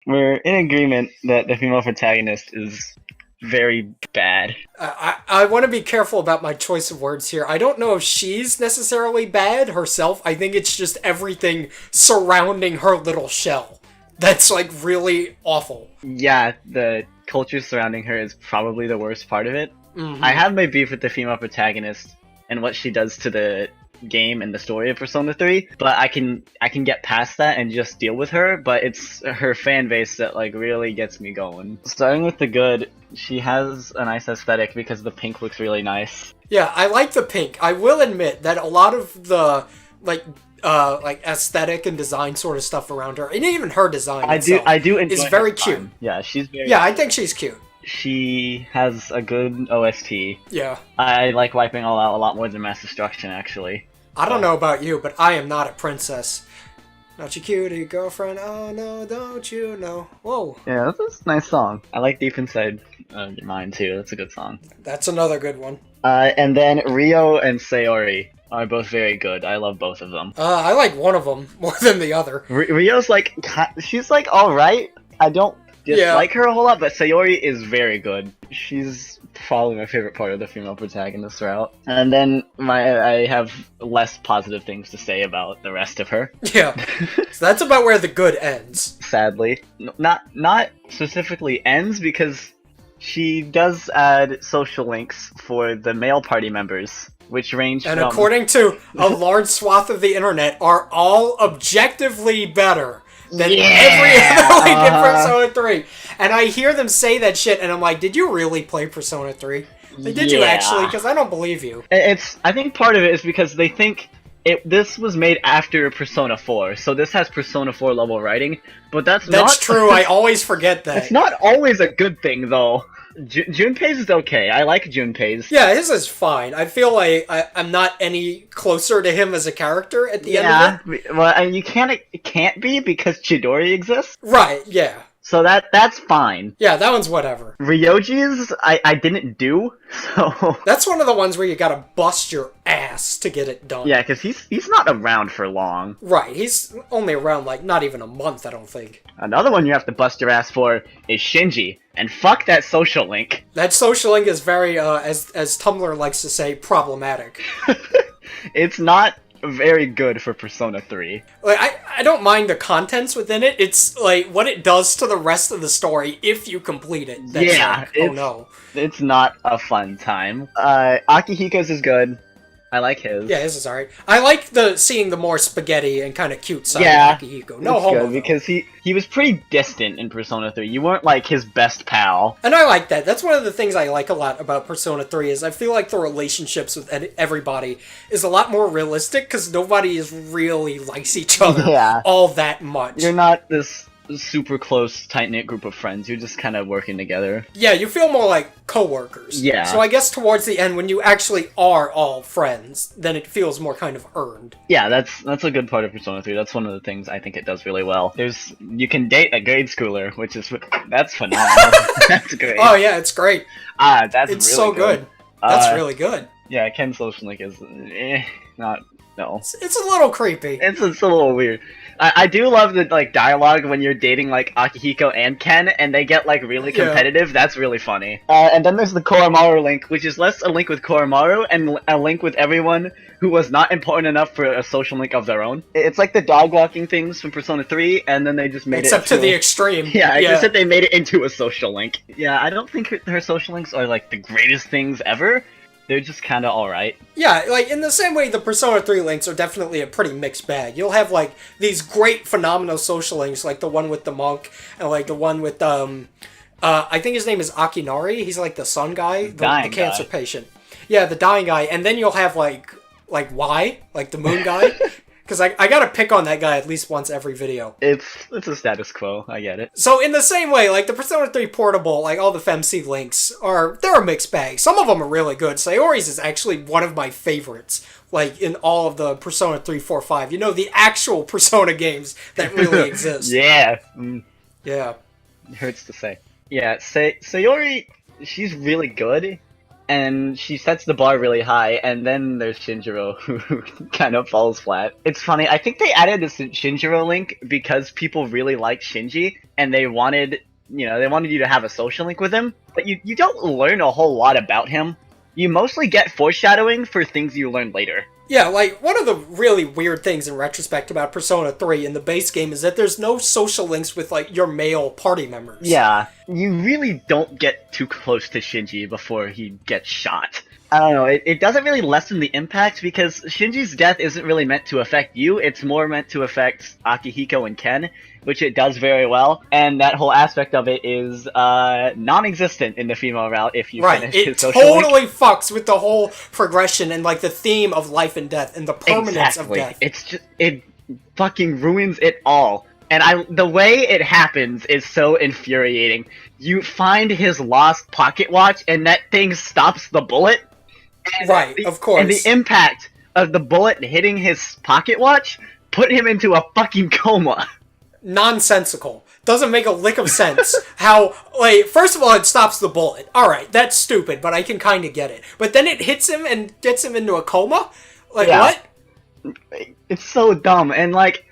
We're in agreement that the female protagonist is very bad. I want to be careful about my choice of words here. I don't know if she's necessarily bad herself. I think it's just everything surrounding her little shell that's like really awful. Yeah, the culture surrounding her is probably the worst part of it. I Hmm. have my beef with the female protagonist and what she does to the game and the story of Persona 3, but I can get past that and just deal with her, but it's her fan base that like really gets me going. Starting with the good, she has a nice aesthetic because the pink looks really nice. Yeah, I like the pink. I will admit that a lot of the like like aesthetic and design sort of stuff around her, and even her design I itself, do is enjoy her very cute. design. Yeah, she's very Yeah, I cute. think she's cute. She has a good OST. Yeah. I like wiping all out a lot more than mass destruction actually. I don't So, know about you, but I am not a princess. Not your cutie girlfriend. Oh no, don't you know? Whoa, yeah, that's a nice song. I like Deep Inside Your Mind too. That's a good song. that's another good one. And then Rio and Sayori are both very good. I love both of them. I like one of them more than the other. Rio's like she's like all right. I don't Yeah. dislike her a whole lot, but Sayori is very good. She's probably my favorite part of the female protagonist route. And then I have less positive things to say about the rest of her. Yeah. So that's about where the good ends. Sadly, not specifically ends because she does add social links for the male party members, which range And from according to a large swath of the internet, are all objectively better than every other link in Persona 3. And I hear them say that shit, and I'm like, did you really play Persona 3? Like, did you actually? Yeah. Because I don't believe you. I think part of it is because they think this was made after Persona 4, so this has Persona 4 level writing, but that's That's not true, I always forget that. it's not always a good thing though. Junpei's is okay. I like Junpei's. Yeah, his is fine. I feel like I'm not any closer to him as a character at the end Yeah, of it. well, and it can't be because Chidori exists, Right, yeah. so that's fine. Yeah, that one's whatever. Ryoji's I didn't do, so That's one of the ones where you gotta bust your ass to get it done. yeah, because he's not around for long. Right, he's only around like not even a month, I don't think. Another one you have to bust your ass for is Shinji, and fuck that social link. That social link is very, as Tumblr likes to say, problematic. It's not very good for Persona 3. Like, I don't mind the contents within it. It's like what it does to the rest of the story if you complete it. That's Yeah, like, oh no. It's not a fun time. Akihiko's is good. I like his. Yeah, his is alright. I like seeing the more spaghetti and kind of cute side Yeah, of Akihiko. No it's homo, good though. because he was pretty distant in Persona 3. You weren't like his best pal. And I like that. That's one of the things I like a lot about Persona 3 is I feel like the relationships with everybody is a lot more realistic because nobody is really likes each other Yeah. all that much. You're not this super close, tight-knit group of friends. You're just kind of working together. Yeah, you feel more like coworkers. Yeah. So I guess towards the end, when you actually are all friends, then it feels more kind of earned. Yeah, that's a good part of Persona 3. That's one of the things I think it does really well. You can date a grade schooler, that's phenomenal. That's great. Oh yeah, it's great. That's It's really so good. That's Uh, really good. Yeah, Ken Social Link is not no. It's a little creepy. It's a little weird. I do love the like dialogue when you're dating like Akihiko and Ken, and they get like really Yeah. competitive. That's really funny. And then there's the Koromaru link, which is less a link with Koromaru and a link with everyone who was not important enough for a social link of their own. It's like the dog walking things from Persona 3, and then they just made Except it to the extreme. yeah, except they made it into a social link. Yeah, I don't think her social links are like the greatest things ever. They're just kind of alright. Yeah, like in the same way the Persona 3 links are definitely a pretty mixed bag. You'll have like these great phenomenal social links like the one with the monk and like the one with I think his name is Akinari. He's like the sun guy, the cancer guy. patient. Yeah, the dying guy. And then you'll have like Y, like the moon guy. Because I gotta pick on that guy at least once every video. It's a status quo, I get it. So in the same way, like the Persona 3 Portable, like all the FemC links they're a mixed bag. Some of them are really good. Sayori's is actually one of my favorites. Like in all of the Persona 3, 4, 5. You know, the actual Persona games that really exist. Yeah. Yeah. It hurts to say. Yeah, Sayori, she's really good, and she sets the bar really high, and then there's Shinjiro, who kind of falls flat. It's funny, I think they added this Shinjiro link because people really like Shinji, and they wanted, they wanted you to have a social link with him, but you don't learn a whole lot about him. You mostly get foreshadowing for things you learn later. Yeah, like, one of the really weird things in retrospect about Persona 3 in the base game is that there's no social links with, like, your male party members. Yeah, you really don't get too close to Shinji before he gets shot. I don't know, it doesn't really lessen the impact because Shinji's death isn't really meant to affect you, it's more meant to affect Akihiko and Ken, which it does very well, and that whole aspect of it is non-existent in the female route if you finish his social link. It totally fucks with the whole progression and, like, the theme of life and death and the permanence of death. It's just, it fucking ruins it all. And the way it happens is so infuriating. You find his lost pocket watch, and that thing stops the bullet. Right, of course. And the impact of the bullet hitting his pocket watch put him into a fucking coma. Nonsensical. Doesn't make a lick of sense. How, like, first of all, it stops the bullet. Alright, that's stupid, but I can kind of get it. But then it hits him and gets him into a coma? Like, what? It's so dumb, and, like,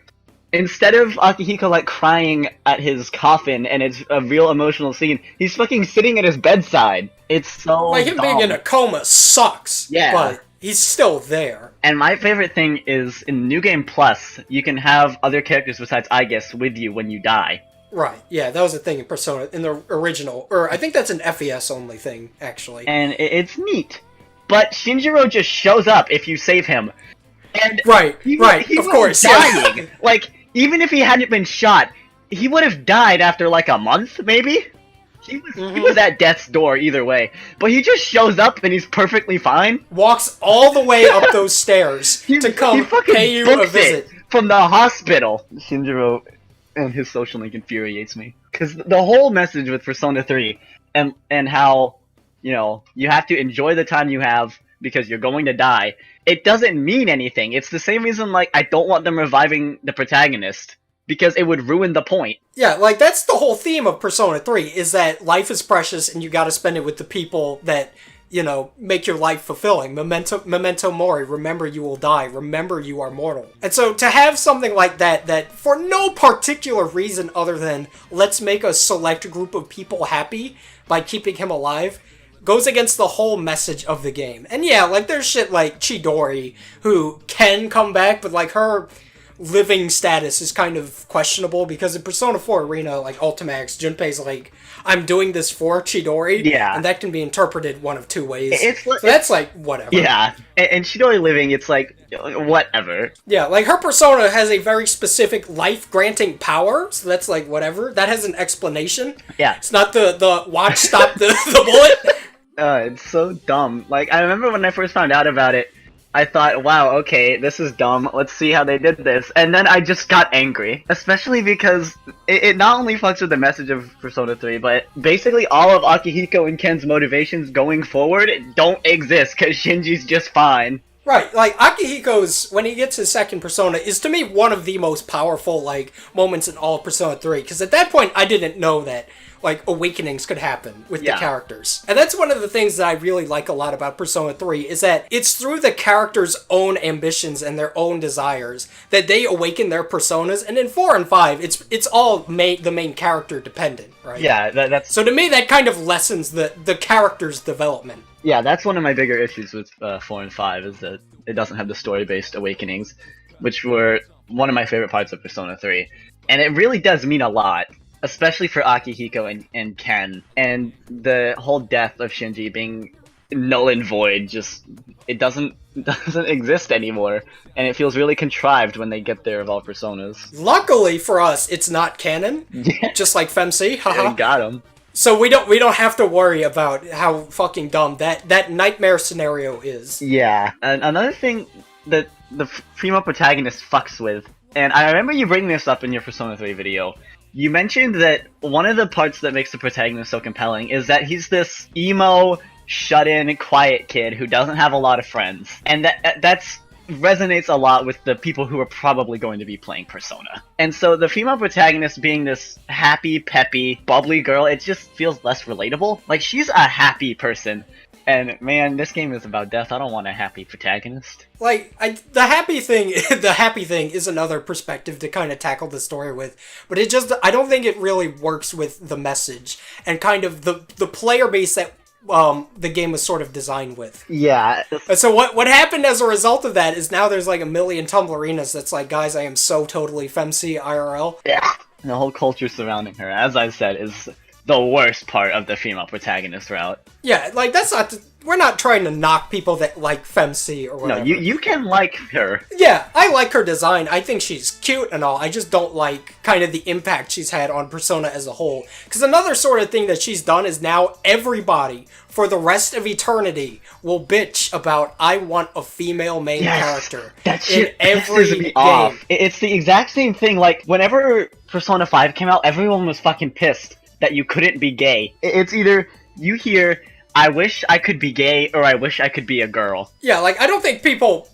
instead of Akihiko, like, crying at his coffin, and it's a real emotional scene, he's fucking sitting at his bedside. It's so like, him dumb. being in a coma sucks. Yeah. But he's still there. And my favorite thing is, in New Game Plus, you can have other characters besides Aigis with you when you die. Right, yeah, that was a thing in Persona, in the original, or I think that's an FES only thing, actually. And it's neat. But Shinjiro just shows up if you save him. And he of course. Dying. Yeah. Like, even if he hadn't been shot, he would have died after like a month, maybe? He was at death's door either way. But he just shows up and he's perfectly fine. Walks all the way up those stairs to come pay you a visit. From the hospital. Shinjiro and his social link infuriates me. Because the whole message with Persona 3 and how, you have to enjoy the time you have because you're going to die. It doesn't mean anything. It's the same reason, like, I don't want them reviving the protagonist, because it would ruin the point. Yeah, like, that's the whole theme of Persona 3, is that life is precious and you gotta spend it with the people that, make your life fulfilling. Memento mori, remember you will die, remember you are mortal. And so to have something like that for no particular reason other than let's make a select group of people happy by keeping him alive, goes against the whole message of the game. And yeah, like, there's shit like Chidori, who can come back, but, like, her living status is kind of questionable, because in Persona 4 Arena, like, Ultimax, Junpei's like, I'm doing this for Chidori, and that can be interpreted one of two ways. So that's, like, whatever. Yeah, and Chidori living, it's like, whatever. Yeah, like, her persona has a very specific life-granting power, so that's, like, whatever. That has an explanation. Yeah. It's not the watch stop the bullet. It's so dumb. Like, I remember when I first found out about it, I thought, wow, okay, this is dumb, let's see how they did this, and then I just got angry. Especially because it not only fucks with the message of Persona 3, but basically all of Akihiko and Ken's motivations going forward don't exist, because Shinji's just fine. Right, like, Akihiko's, when he gets his second Persona, is to me one of the most powerful, like, moments in all of Persona 3, because at that point I didn't know that, like, awakenings could happen with the characters. And that's one of the things that I really like a lot about Persona 3, is that it's through the characters' own ambitions and their own desires that they awaken their personas, and in 4 and 5, it's all the main character dependent, right? Yeah, that's... So to me, that kind of lessens the character's development. Yeah, that's one of my bigger issues with 4 and 5, is that it doesn't have the story-based awakenings, which were one of my favorite parts of Persona 3. And it really does mean a lot, especially for Akihiko and Ken. And the whole death of Shinji being null and void, just, it doesn't exist anymore. And it feels really contrived when they get their evolved personas. Luckily for us, it's not canon, just like FemC, haha. Got him. So we don't have to worry about how fucking dumb that nightmare scenario is. Yeah. And another thing that the female protagonist fucks with, and I remember you bringing this up in your Persona 3 video, you mentioned that one of the parts that makes the protagonist so compelling is that he's this emo, shut-in, quiet kid who doesn't have a lot of friends. And that's resonates a lot with the people who are probably going to be playing Persona. And so the female protagonist being this happy, peppy, bubbly girl, it just feels less relatable. Like, she's a happy person. And man, this game is about death. I don't want a happy protagonist. Like, the happy thing, the happy thing is another perspective to kind of tackle the story with, but I don't think it really works with the message and kind of the player base that the game was sort of designed with. Yeah. So what happened as a result of that is now there's like a million Tumblrinas that's like, guys, I am so totally femc IRL. Yeah. And the whole culture surrounding her, as I said, is the worst part of the female protagonist route. Yeah, like, that's not... We're not trying to knock people that like femc or whatever. No, you can like her. Yeah, I like her design. I think she's cute and all. I just don't like kind of the impact she's had on Persona as a whole. Because another sort of thing that she's done is now everybody, for the rest of eternity, will bitch about, I want a female main character that shit in every pisses me game. off. It's the exact same thing, like, whenever Persona 5 came out, everyone was fucking pissed that you couldn't be gay. It's either you hear, I wish I could be gay, or I wish I could be a girl. Yeah, like, I don't think people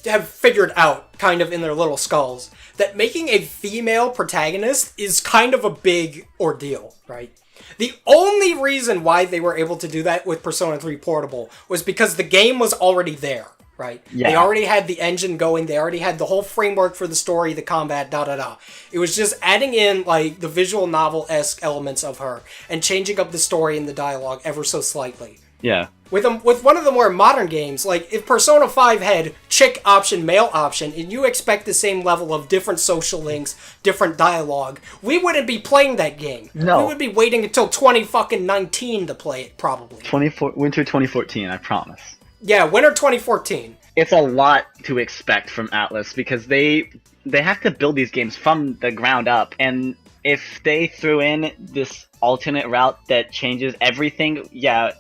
have figured out, kind of in their little skulls, that making a female protagonist is kind of a big ordeal, right? The only reason why they were able to do that with Persona 3 Portable was because the game was already there, right? Yeah. They already had the engine going, they already had the whole framework for the story, the combat, da-da-da. It was just adding in, like, the visual novel-esque elements of her, and changing up the story and the dialogue ever so slightly. Yeah. With one of the more modern games, like, if Persona 5 had chick option, male option, and you expect the same level of different social links, different dialogue, we wouldn't be playing that game. No. We would be waiting until 2019 to play it, probably. Winter 2014, I promise. Yeah, winter 2014. It's a lot to expect from Atlas, because they have to build these games from the ground up, and if they threw in this alternate route that changes everything, yeah,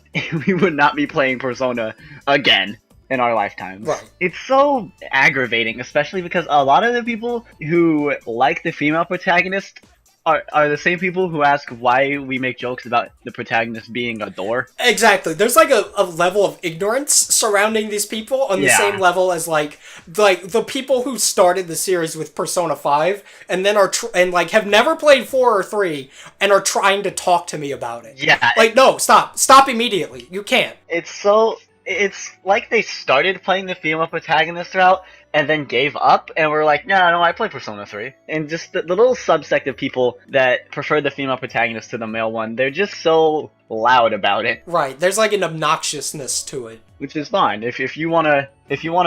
we would not be playing Persona again in our lifetimes. Right. It's so aggravating, especially because a lot of the people who like the female protagonist are the same people who ask why we make jokes about the protagonist being a door. Exactly. There's like a level of ignorance surrounding these people on the same level as like the people who started the series with Persona 5 and then have never played 4 or 3 and are trying to talk to me about it. Yeah. Like, no, stop immediately. You can't. It's like they started playing the female protagonist route and then gave up and were like, no, I play Persona 3. And just the little subsect of people that prefer the female protagonist to the male one, they're just so loud about it. Right, there's like an obnoxiousness to it. Which is fine. If you wanna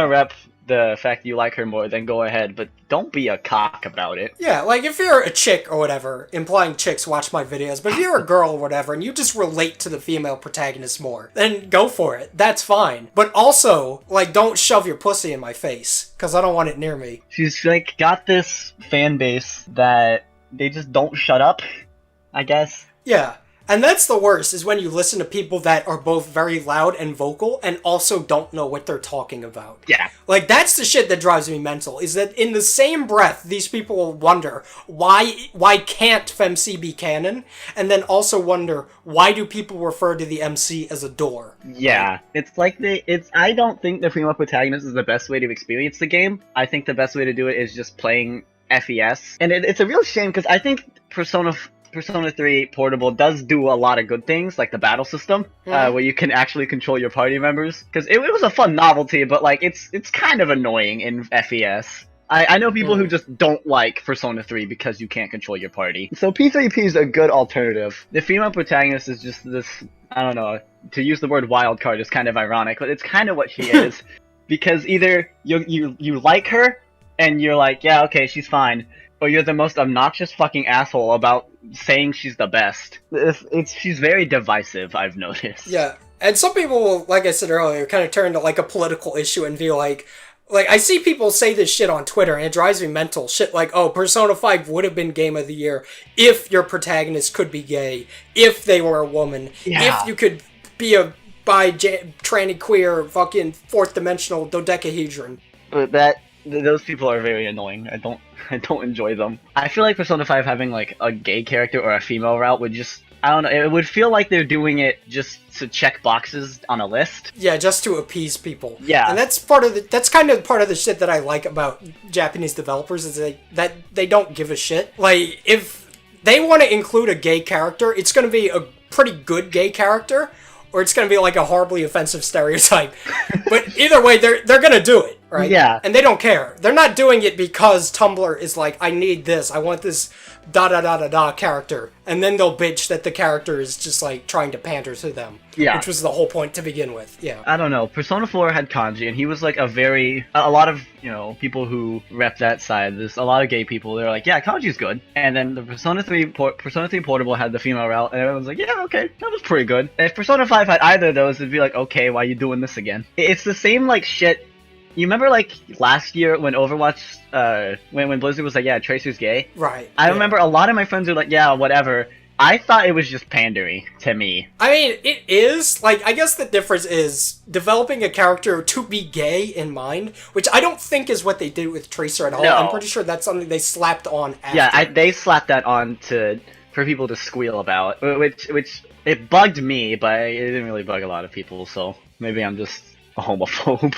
rep the fact that you like her more, then go ahead, but don't be a cock about it. Yeah, like, if you're a chick or whatever, implying chicks watch my videos, but if you're a girl or whatever, and you just relate to the female protagonist more, then go for it. That's fine. But also, like, don't shove your pussy in my face, because I don't want it near me. She's, like, got this fan base that they just don't shut up, I guess. Yeah. And that's the worst, is when you listen to people that are both very loud and vocal and also don't know what they're talking about. Yeah. Like, that's the shit that drives me mental, is that in the same breath, these people will wonder, why can't FemC be canon? And then also wonder, why do people refer to the MC as a door? Yeah. It's like I don't think the female protagonist is the best way to experience the game. I think the best way to do it is just playing FES. And it's a real shame, because I think Persona 3 Portable does do a lot of good things, like the battle system, where you can actually control your party members. Because it was a fun novelty, but like it's kind of annoying in FES. I know people who just don't like Persona 3 because you can't control your party. So P3P is a good alternative. The female protagonist is just this, I don't know, to use the word wild card is kind of ironic, but it's kind of what she is. Because either you like her, and you're like, yeah, okay, she's fine, or you're the most obnoxious fucking asshole about saying she's the best. She's very divisive, I've noticed. Yeah, and some people will, like I said earlier, kind of turn to like a political issue and be like, I see people say this shit on Twitter and it drives me mental. Shit like, oh, Persona 5 would have been Game of the Year if your protagonist could be gay, if they were a woman, if you could be a bi, tranny, queer, fucking fourth dimensional dodecahedron. But those people are very annoying. I don't enjoy them. I feel like Persona 5 having like a gay character or a female route would just, I don't know, it would feel like they're doing it just to check boxes on a list. Yeah, just to appease people. Yeah. And that's kind of part of the shit that I like about Japanese developers, is that they don't give a shit. Like, if they want to include a gay character, it's going to be a pretty good gay character, or it's gonna be like a horribly offensive stereotype. But either way, they're gonna do it, right? Yeah. And they don't care. They're not doing it because Tumblr is like, I need this, I want this da-da-da-da-da character. And then they'll bitch that the character is just like trying to pander to them. Yeah. Which was the whole point to begin with. Yeah. I don't know. Persona 4 had Kanji, and he was like a lot of, people who rep that side, there's a lot of gay people, they're like, yeah, Kanji's good. And then the Persona 3 Portable had the female route, and everyone's like, yeah, okay, that was pretty good. And if Persona 5 had either of those, it'd be like, okay, why are you doing this again? It's the same, like, shit. You remember, like, last year when Overwatch, when Blizzard was like, yeah, Tracer's gay? Right. I remember a lot of my friends were like, yeah, whatever. I thought it was just pandering to me. I mean, it is. Like, I guess the difference is developing a character to be gay in mind, which I don't think is what they did with Tracer at all. No. I'm pretty sure that's something they slapped on after. Yeah, they slapped that on for people to squeal about, which it bugged me, but it didn't really bug a lot of people, so maybe I'm just a homophobe.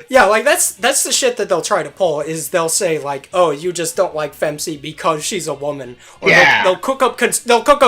Yeah, like, that's the shit that they'll try to pull, is they'll say, like, oh, you just don't like Femc because she's a woman. Or yeah. they'll cook up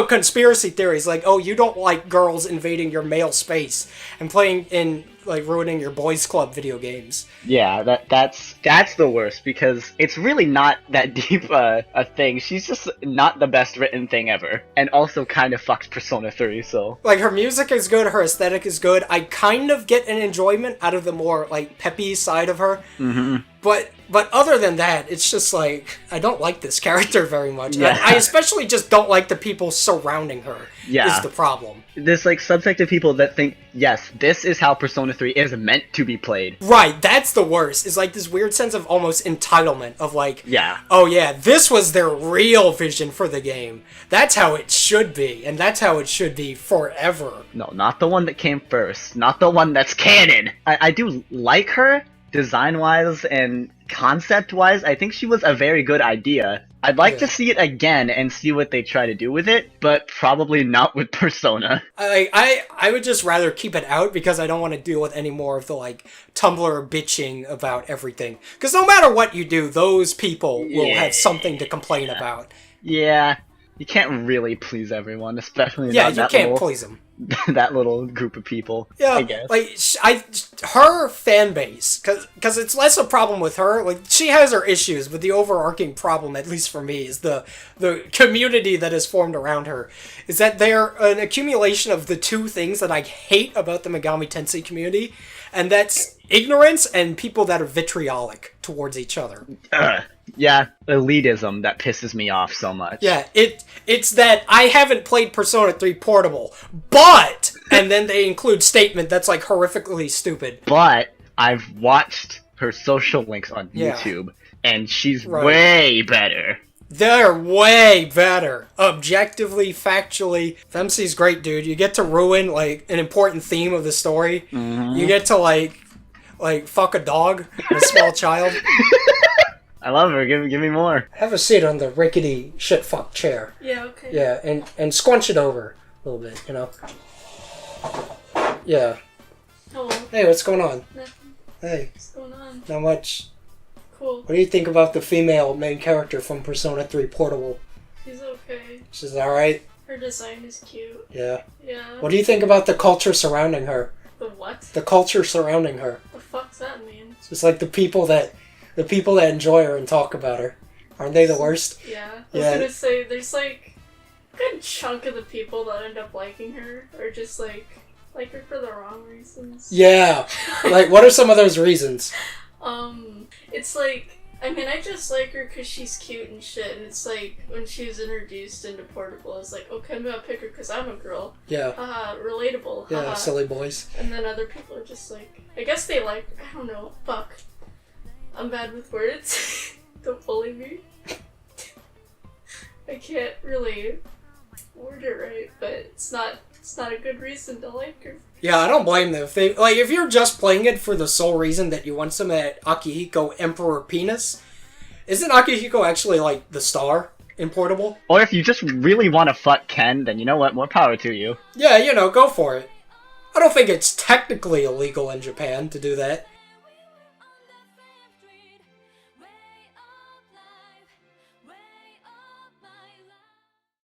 conspiracy theories, like, oh, you don't like girls invading your male space and playing in, like, ruining your boys club video games. Yeah, that's the worst, because it's really not that deep a thing. She's just not the best written thing ever, and also kind of fucks Persona 3, so... Like, her music is good, her aesthetic is good. I kind of get an enjoyment out of the more, like, peppy side of her. Mm-hmm. But other than that, it's just like, I don't like this character very much. Yeah. I especially just don't like the people surrounding her, Yeah. is the problem. This, like, subsect of people that think, yes, this is how Persona 3 is meant to be played. Right, that's the worst. It's like this weird sense of almost entitlement of like, Yeah. oh yeah, this was their real vision for the game. That's how it should be, and that's how it should be forever. No, not the one that came first. Not the one that's canon. I do like her, design-wise and concept-wise. I think she was a very good idea. I'd like to see it again and see what they try to do with it, but probably not with Persona. I would just rather keep it out because I don't want to deal with any more of the, like, Tumblr bitching about everything. Because no matter what you do, those people will have something to complain about. Yeah, you can't really please everyone, especially yeah, you can't please them. That little group of people. Yeah, I guess. Like her fan base, because it's less a problem with her. Like, she has her issues, but the overarching problem, at least for me, is the community that is formed around her. Is that they're an accumulation of the two things that I hate about the Megami Tensei community, and that's ignorance and people that are vitriolic towards each other. Yeah, elitism that pisses me off so much. Yeah, it's that I haven't played Persona 3 Portable, but... and then they include statement that's, like, horrifically stupid. But I've watched her social links on YouTube, and she's way better. They're way better. Objectively, factually. Femc's great, dude. You get to ruin, like, an important theme of the story. Mm-hmm. You get to, like, fuck a dog, a small child. I love her. Give me more. Have a seat on the rickety shit-fuck chair. Yeah, okay. Yeah, and squunch it over a little bit, you know? Yeah. Hello. Hey, what's going on? Nothing. Hey. What's going on? Not much. Cool. What do you think about the female main character from Persona 3 Portable? She's okay. She's alright? Her design is cute. Yeah. Yeah. What do you think about the culture surrounding her? The what? The culture surrounding her. The fuck's that mean? It's just like the people that enjoy her and talk about her. Aren't they the worst? Yeah. I was gonna say, there's like a good chunk of the people that end up liking her are just like her for the wrong reasons. Yeah. Like, what are some of those reasons? It's like, I mean, I just like her because she's cute and shit, and it's like, when she was introduced into Portable, I was like, okay, I'm gonna pick her because I'm a girl. Yeah. Haha, relatable. Yeah, silly boys. And then other people are just like, I guess they like, I don't know, fuck. I'm bad with words. Don't bully me. I can't really word it right, but it's not a good reason to like her. Yeah, I don't blame them. If you're just playing it for the sole reason that you want some at Akihiko Emperor Penis, isn't Akihiko actually, like, the star in Portable? Or if you just really want to fuck Ken, then you know what? More power to you. Yeah, go for it. I don't think it's technically illegal in Japan to do that.